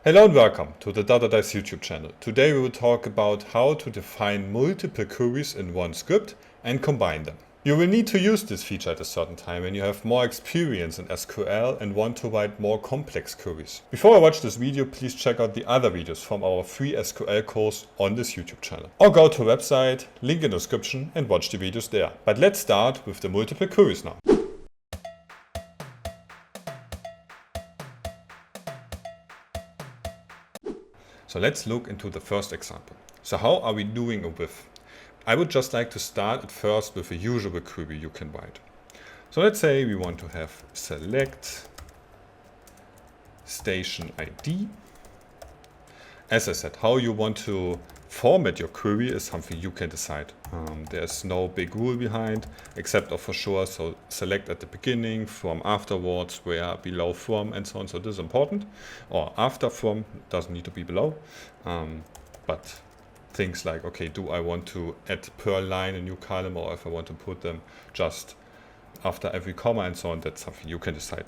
Hello and welcome to the Dice YouTube channel. Today we will talk about how to define multiple queries in one script and combine them. You will need to use this feature at a certain time when you have more experience in SQL and want to write more complex queries. Before I watch this video, please check out the other videos from our free SQL course on this YouTube channel. Or go to our website, link in the description, and watch the videos there. But let's start with the multiple queries now. So let's look into the first example. So how are we doing a with? I would just like to start at first with a usual query you can write. So let's say we want to have select station ID. As I said, how you want to format your query is something you can decide. There's no big rule behind, except for sure, so select at the beginning, from afterwards, where, below, from, and so on. So this is important. Or after, from, doesn't need to be below. But things like, okay, do I want to add per line a new column, or if I want to put them just after every comma and so on, that's something you can decide.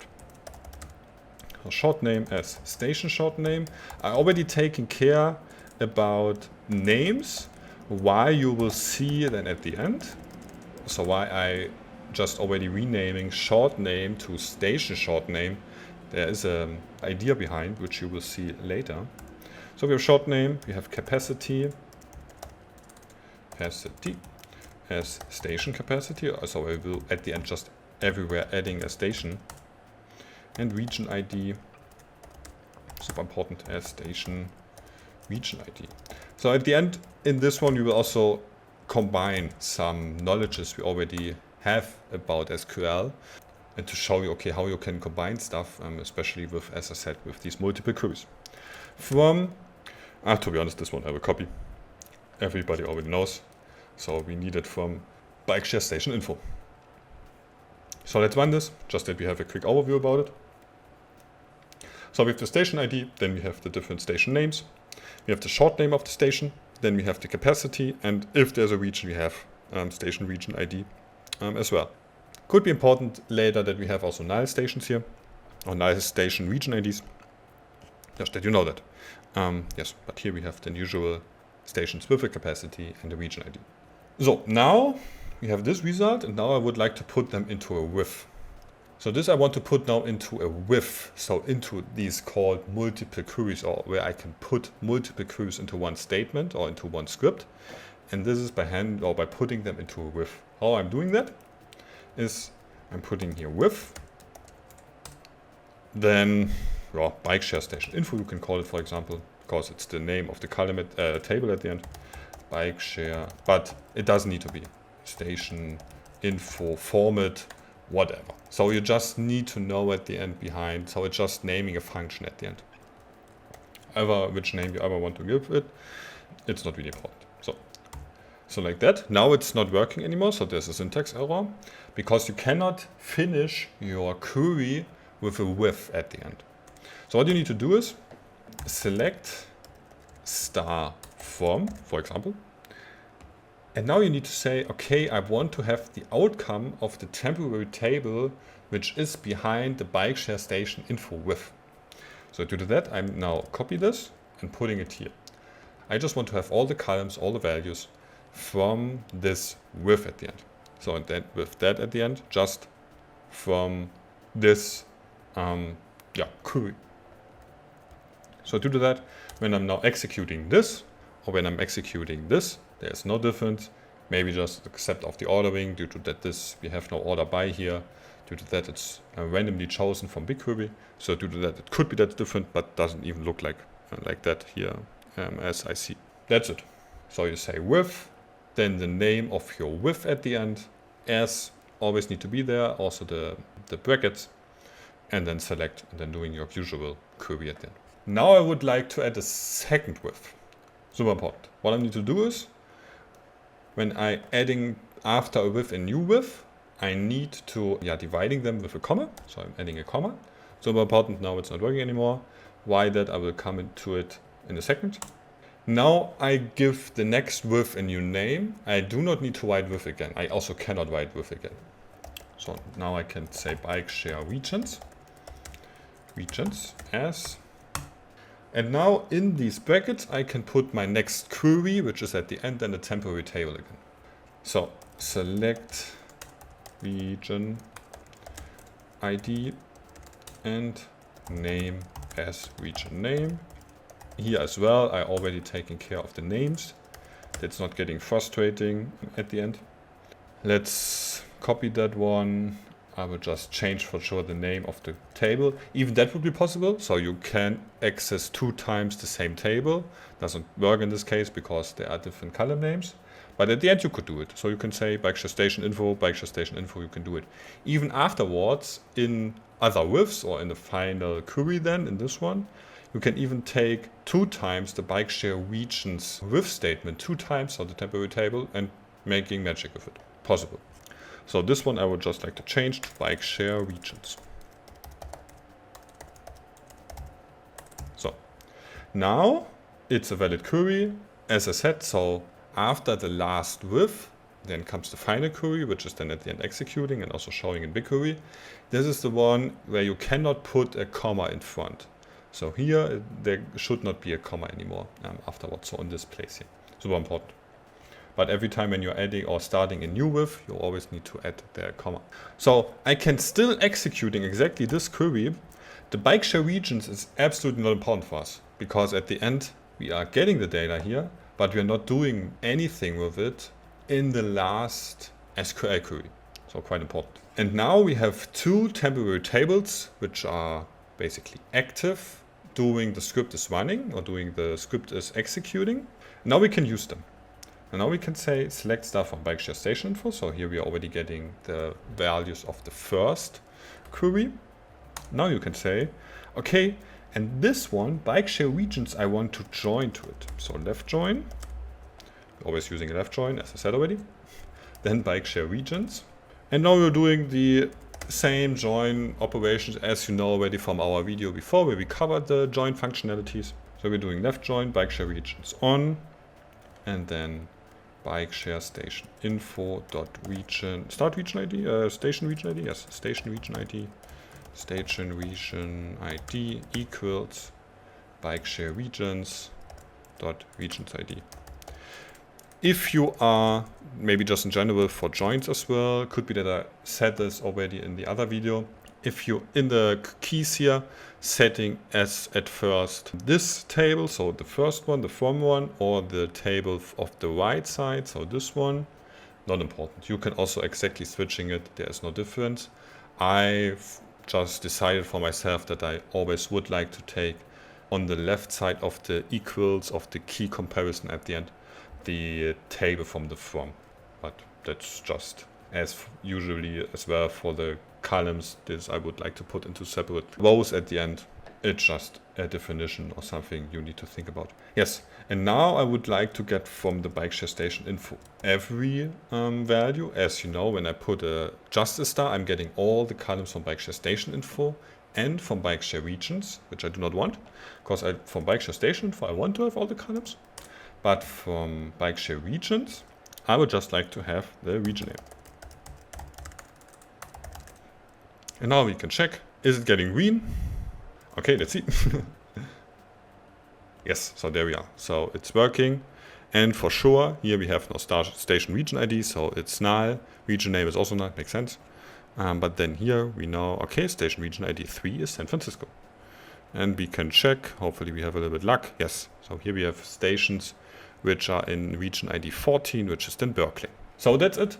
So short name as station short name. I already taken care about names, why you will see then at the end. So why I just already renaming short name to station short name. There is an idea behind which you will see later. So we have short name, we have capacity as station capacity. So I will at the end just everywhere adding a station. And region ID, super important, as station region ID. So at the end, in this one, we will also combine some knowledges we already have about SQL and to show you, okay, how you can combine stuff, especially with, as I said, with these multiple queries. From, to be honest, this one I will copy. Everybody already knows. So we need it from BigQuery station info. So let's run this, just that we have a quick overview about it. So we have the station ID, then we have the different station names. We have the short name of the station, then we have the capacity, and if there's a region, we have station region ID as well. Could be important later that we have also null stations here, or null station region IDs, just that you know that. Yes, but here we have the usual stations with a capacity and a region ID. So now we have this result, and now I would like to put them into a with. So this I want to put now into a with, so into these called multiple queries, or where I can put multiple queries into one statement or into one script. And this is by hand or by putting them into a with. How I'm doing that is I'm putting here with, then BigQuery station info, you can call it, for example, because it's the name of the column table at the end. BigQuery, but it doesn't need to be station info format, whatever. So you just need to know at the end behind. So it's just naming a function at the end. Which name you ever want to give it, it's not really important. So like that. Now it's not working anymore. So there's a syntax error because you cannot finish your query with a with at the end. So what you need to do is select star from, for example. And now you need to say, okay, I want to have the outcome of the temporary table, which is behind the BigQuery station info with. So to do that, I'm now copy this and putting it here. I just want to have all the columns, all the values from this with at the end. So and then with that at the end, just from this query. So to do that, when I'm now executing this, or when I'm executing this, there's no difference. Maybe just except of the ordering, due to that we have no order by here. Due to that it's randomly chosen from BigQuery. So due to that it could be that different, but doesn't even look like that here as I see. That's it. So you say with, then the name of your with at the end, as always need to be there, also the brackets, and then select, and then doing your usual query at the end. Now I would like to add a second with. Super important. What I need to do is, when I adding after a with a new with, I need to dividing them with a comma. So I'm adding a comma. Super important. Now it's not working anymore. Why that? I will come into it in a second. Now I give the next with a new name. I do not need to write with again. I also cannot write with again. So now I can say BigQuery regions as And now in these brackets, I can put my next query, which is at the end, and a temporary table again. So select region ID and name as region name. Here as well, I already taken care of the names. That's not getting frustrating at the end. Let's copy that one. I will just change for sure the name of the table. Even that would be possible. So you can access 2 times the same table. Doesn't work in this case because there are different column names. But at the end you could do it. So you can say bikeshare station info, you can do it. Even afterwards in other withs or in the final query then, in this one, you can even take 2 times the bikeshare regions with statement, 2 times, so the temporary table, and making magic with it. Possible. So this one I would just like to change to bikeshare regions. So now it's a valid query, as I said. So after the last with, then comes the final query, which is then at the end executing and also showing in BigQuery. This is the one where you cannot put a comma in front. So here there should not be a comma anymore afterwards. So in this place here, super important. But every time when you're adding or starting a new with, you always need to add the comma. So I can still executing exactly this query. The bikeshare regions is absolutely not important for us because at the end we are getting the data here, but we are not doing anything with it in the last SQL query. So quite important. And now we have 2 temporary tables which are basically active, doing the script is running or doing the script is executing. Now we can use them. And now we can say select star from bikeshare station info. So here we are already getting the values of the first query. Now you can say, okay, and this one, bikeshare regions, I want to join to it. So left join, always using a left join, as I said already. Then bikeshare regions. And now we're doing the same join operations as you know already from our video before, where we covered the join functionalities. So we're doing left join, bikeshare regions on, and then bikeshare station info dot region start region ID station region ID, yes, station region ID equals bikeshare regions dot regions ID. If you are maybe just in general for joins as well, could be that I said this already in the other video. If you in the keys here setting as at first this table, so the first one, the from one, or the table of the right side, so this one, not important. You can also exactly switching it, there is no difference. I've just decided for myself that I always would like to take on the left side of the equals of the key comparison at the end, the table from the from, but that's just as usually as well for the columns. This I would like to put into separate rows at the end. It's just a definition or something you need to think about. Yes, and now I would like to get from the bikeshare station info every value. As you know, when I put just a star, I'm getting all the columns from bikeshare station info and from bikeshare regions, which I do not want, because from bikeshare station info I want to have all the columns, but from bikeshare regions I would just like to have the region name. And now we can check, is it getting green? Okay, let's see. Yes, so there we are. So it's working. And for sure, here we have no station region ID, so it's null. Region name is also null, makes sense. But then here we know, okay, station region ID 3 is San Francisco. And we can check, hopefully we have a little bit luck. Yes, so here we have stations which are in region ID 14, which is then Berkeley. So that's it.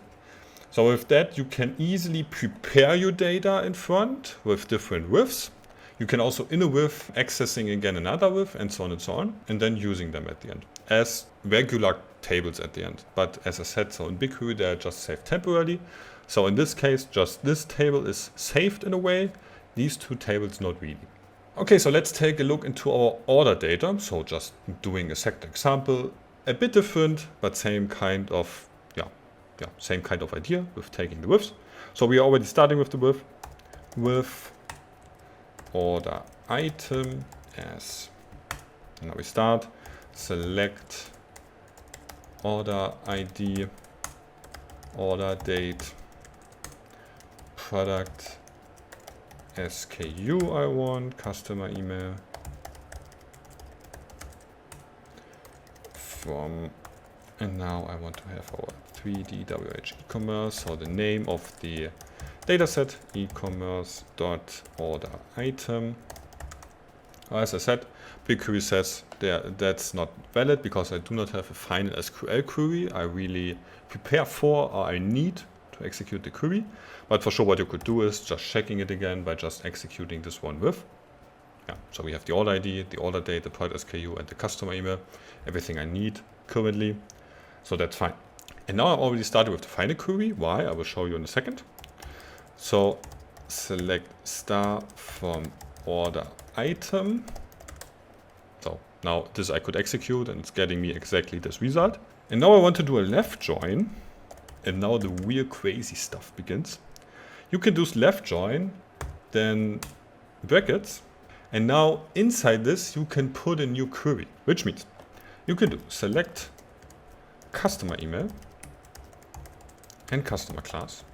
So with that, you can easily prepare your data in front with different withs. You can also in a with accessing again another with and so on, and then using them at the end as regular tables at the end. But as I said, so in BigQuery, they're just saved temporarily. So in this case, just this table is saved in a way. These 2 tables not really. Okay, so let's take a look into our order data. So just doing a second example, a bit different, but same kind of same kind of idea with taking the withs. So we are already starting with the with order item as. Now we start, select order ID, order date, product SKU I want, customer email, from, and now I want to have our 3DWH e-commerce, so the name of the dataset, e-commerce dot order item. As I said, BigQuery says that's not valid because I do not have a final SQL query I really prepare for or I need to execute the query. But for sure what you could do is just checking it again by just executing this one with. Yeah, so we have the order ID, the order date, the product SKU, and the customer email, everything I need currently. So that's fine. And now I already started with the final query. Why? I will show you in a second. So select star from order item. So now this I could execute and it's getting me exactly this result. And now I want to do a left join. And now the real crazy stuff begins. You can do left join, then brackets. And now inside this you can put a new query, which means you can do select customer email and customer class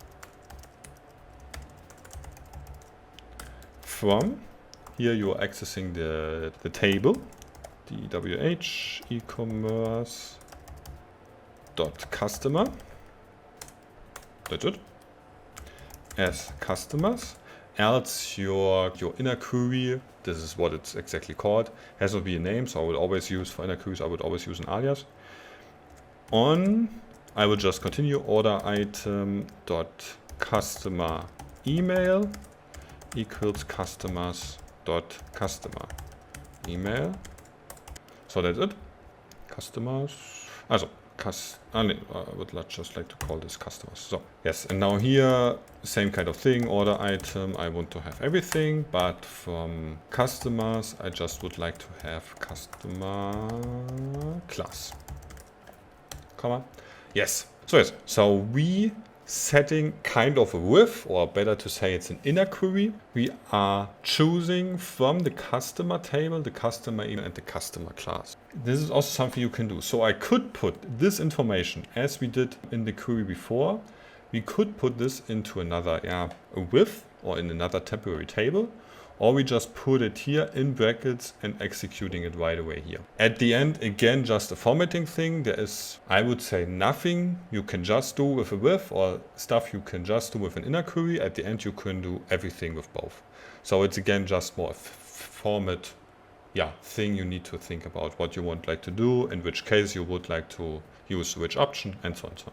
from. Here you are accessing the table, DWH e-commerce dot customer. That's it. As customers. Else your inner query, this is what it's exactly called, has to be a name. So I would always use for inner queries, I would always use an alias. On, I will just continue order item dot customer email equals customers dot customer email. So that's it. Customers. Also, I would just like to call this customers. So yes, and now here same kind of thing. Order item. I want to have everything, but from customers, I just would like to have customer class. Comma. Yes. So yes. So we setting kind of a with, or better to say it's an inner query. We are choosing from the customer table, the customer email and the customer class. This is also something you can do. So I could put this information as we did in the query before. We could put this into another a with or in another temporary table, or we just put it here in brackets and executing it right away here. At the end, again, just a formatting thing. There is, I would say, nothing you can just do with a with or stuff you can just do with an inner query. At the end, you can do everything with both. So it's again just more a format thing you need to think about what you would like to do, in which case you would like to use which option and so on and so on.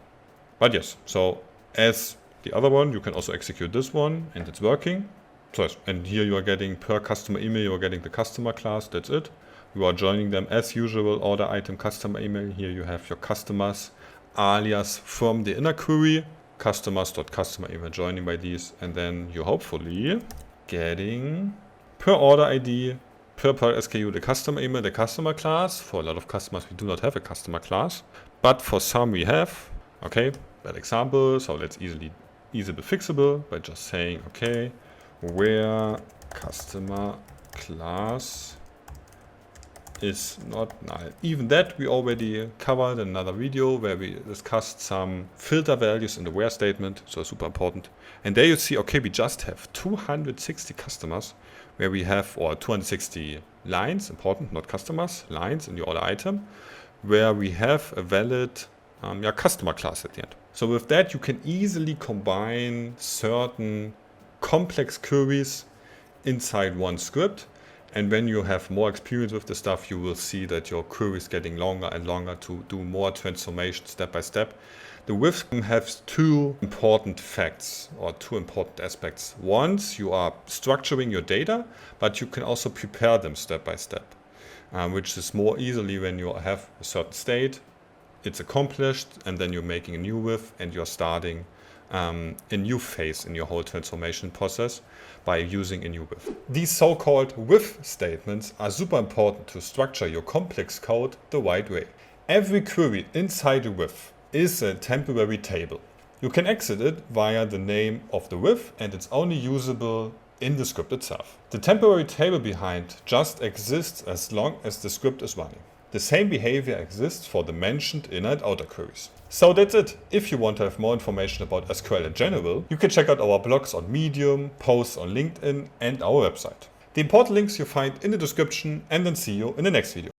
But yes, so as the other one, you can also execute this one and it's working. So, and here you are getting per customer email, you are getting the customer class, that's it. You are joining them as usual, order item, customer email. Here you have your customers alias from the inner query, customers.customer email joining by these, and then you hopefully getting per order ID, per SKU, the customer email, the customer class. For a lot of customers, we do not have a customer class, but for some we have. Okay, bad example, so let's easily fixable by just saying, okay, where customer class is not null. Even that we already covered in another video where we discussed some filter values in the where statement, so super important. And there you see, okay, we just have 260 customers where we have, or 260 lines, important, not customers, lines in the order item, where we have a valid customer class at the end. So with that, you can easily combine certain complex queries inside one script. And when you have more experience with the stuff, you will see that your query is getting longer and longer to do more transformation step by step. The with has two important facts or two important aspects. Once you are structuring your data, but you can also prepare them step by step, which is more easily when you have a certain state, it's accomplished, and then you're making a new with and you're starting a new phase in your whole transformation process by using a new with. These so-called with statements are super important to structure your complex code the right way. Every query inside a with is a temporary table. You can exit it via the name of the with, and it's only usable in the script itself. The temporary table behind just exists as long as the script is running. The same behavior exists for the mentioned inner and outer queries. So that's it. If you want to have more information about SQL in general, you can check out our blogs on Medium, posts on LinkedIn and our website. The important links you find in the description, and then see you in the next video.